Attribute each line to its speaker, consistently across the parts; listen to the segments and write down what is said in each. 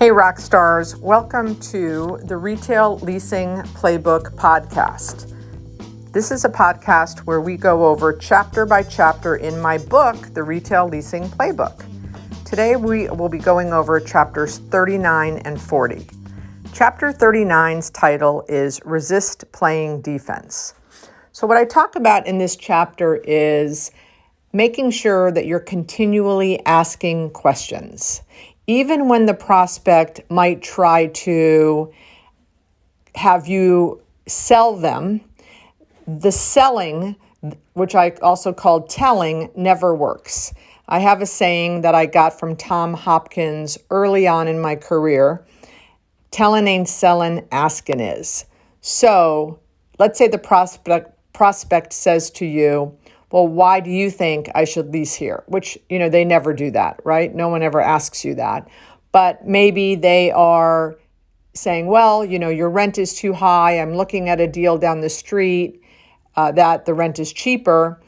Speaker 1: Hey, Rockstars, welcome to the Retail Leasing Playbook podcast. This is a podcast where we go over chapter by chapter in my book, The Retail Leasing Playbook. Today we will be going over chapters 39 and 40. Chapter 39's title is Resist Playing Defense. So what I talk about in this chapter is making sure that you're continually asking questions. Even when the prospect might try to have you sell them, the selling, which I also call telling, never works. I have a saying that I got from Tom Hopkins early on in my career: "Tellin' ain't sellin', askin' is." So let's say the prospect says to you, "Well, why do you think I should lease here?" Which, they never do that, right? No one ever asks you that. But maybe they are saying, well, your rent is too high. I'm looking at a deal down the street that the rent is cheaper.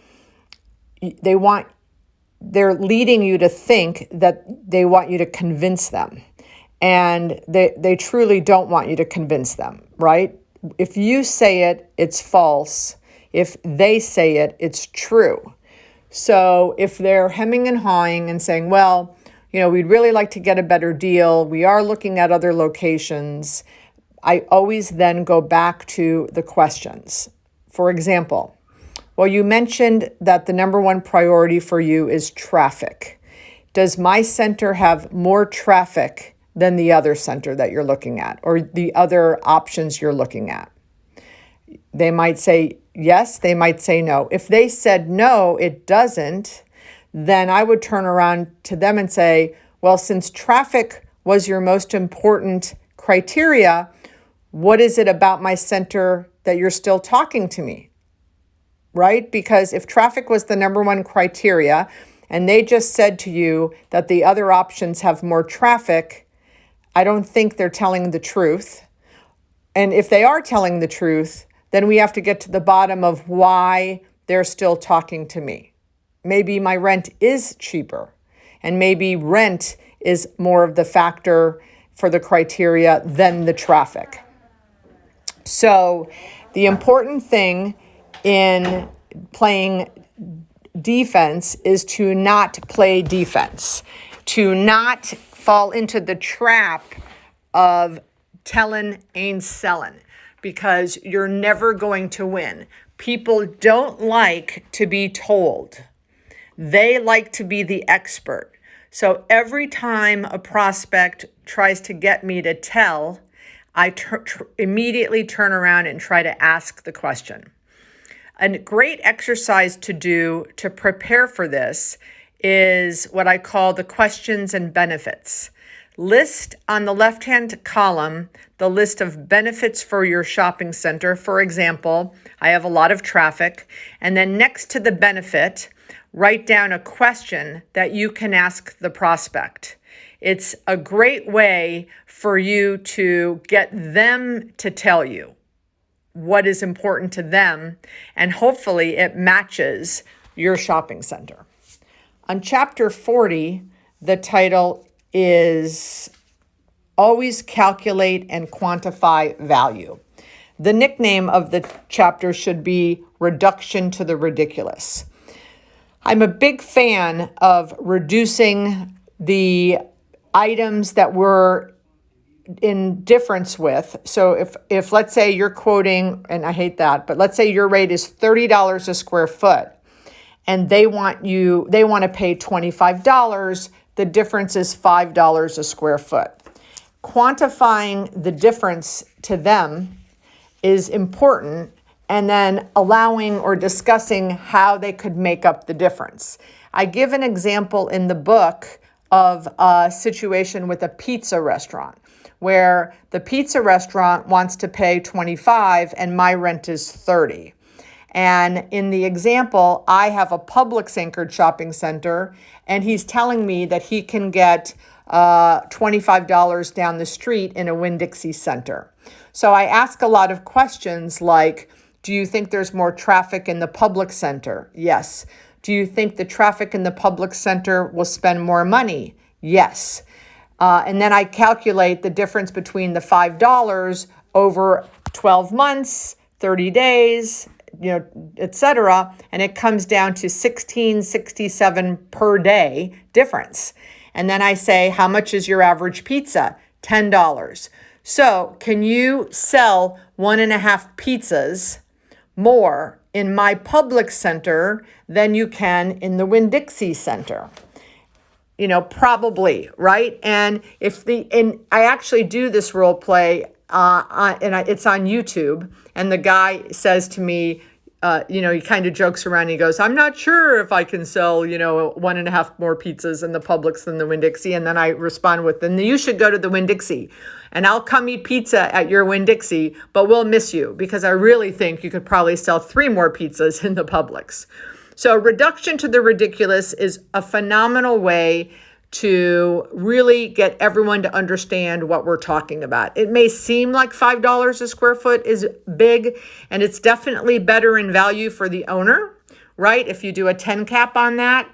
Speaker 1: They're leading you to think that they want you to convince them. And they truly don't want you to convince them, right? If you say it, it's false. If they say it, it's true. So if they're hemming and hawing and saying, well, we'd really like to get a better deal, we are looking at other locations, I always then go back to the questions. For example, well, you mentioned that the number one priority for you is traffic. Does my center have more traffic than the other center that you're looking at, or the other options you're looking at? They might say yes, they might say no. If they said no, it doesn't, then I would turn around to them and say, well, since traffic was your most important criteria, what is it about my center that you're still talking to me? Right? Because if traffic was the number one criteria and they just said to you that the other options have more traffic, I don't think they're telling the truth. And if they are telling the truth, then we have to get to the bottom of why they're still talking to me. Maybe my rent is cheaper, and maybe rent is more of the factor for the criteria than the traffic. So the important thing in playing defense is to not play defense, to not fall into the trap of tellin' ain't sellin', because you're never going to win. People don't like to be told. They like to be the expert. So every time a prospect tries to get me to tell, I immediately turn around and try to ask the question. A great exercise to do to prepare for this is what I call the questions and benefits. List on the left-hand column the list of benefits for your shopping center. For example, I have a lot of traffic. And then next to the benefit, write down a question that you can ask the prospect. It's a great way for you to get them to tell you what is important to them, and hopefully it matches your shopping center. On chapter 40, the title is Always Calculate and Quantify Value. The nickname of the chapter should be Reduction to the Ridiculous. I'm a big fan of reducing the items that we're in difference with. So if let's say you're quoting, and I hate that, but let's say your rate is $30 a square foot, and they want to pay $25, the difference is $5 a square foot. Quantifying the difference to them is important, and then allowing or discussing how they could make up the difference. I give an example in the book of a situation with a pizza restaurant where the pizza restaurant wants to pay $25 and my rent is $30. And in the example, I have a Publix anchored shopping center, and he's telling me that he can get $25 down the street in a Winn-Dixie center. So I ask a lot of questions like, do you think there's more traffic in the Publix center? Yes. Do you think the traffic in the Publix center will spend more money? Yes. And then I calculate the difference between the $5 over 12 months, 30 days, et cetera. And it comes down to $16.67 per day difference. And then I say, how much is your average pizza? $10. So can you sell 1.5 pizzas more in my public center than you can in the Winn-Dixie Center? Probably, right? And I actually do this role play, it's on YouTube, and the guy says to me, he kind of jokes around. He goes, I'm not sure if I can sell, 1.5 more pizzas in the Publix than the Winn-Dixie. And then I respond with, then you should go to the Winn-Dixie, and I'll come eat pizza at your Winn-Dixie, but we'll miss you because I really think you could probably sell 3 more pizzas in the Publix. So reduction to the ridiculous is a phenomenal way to really get everyone to understand what we're talking about. It may seem like $5 a square foot is big, and it's definitely better in value for the owner, right? If you do a 10 cap on that,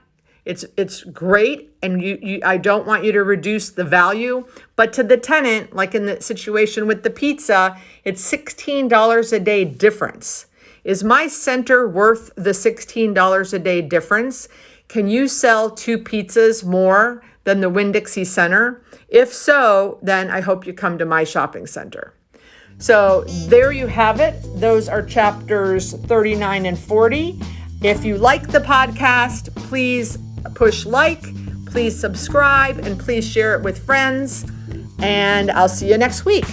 Speaker 1: it's great, and I don't want you to reduce the value. But to the tenant, like in the situation with the pizza, it's $16 a day difference. Is my center worth the $16 a day difference? Can you sell 2 pizzas more than the Winn-Dixie Center? If so, then I hope you come to my shopping center. So there you have it. Those are chapters 39 and 40. If you like the podcast, please push like, please subscribe, and please share it with friends. And I'll see you next week.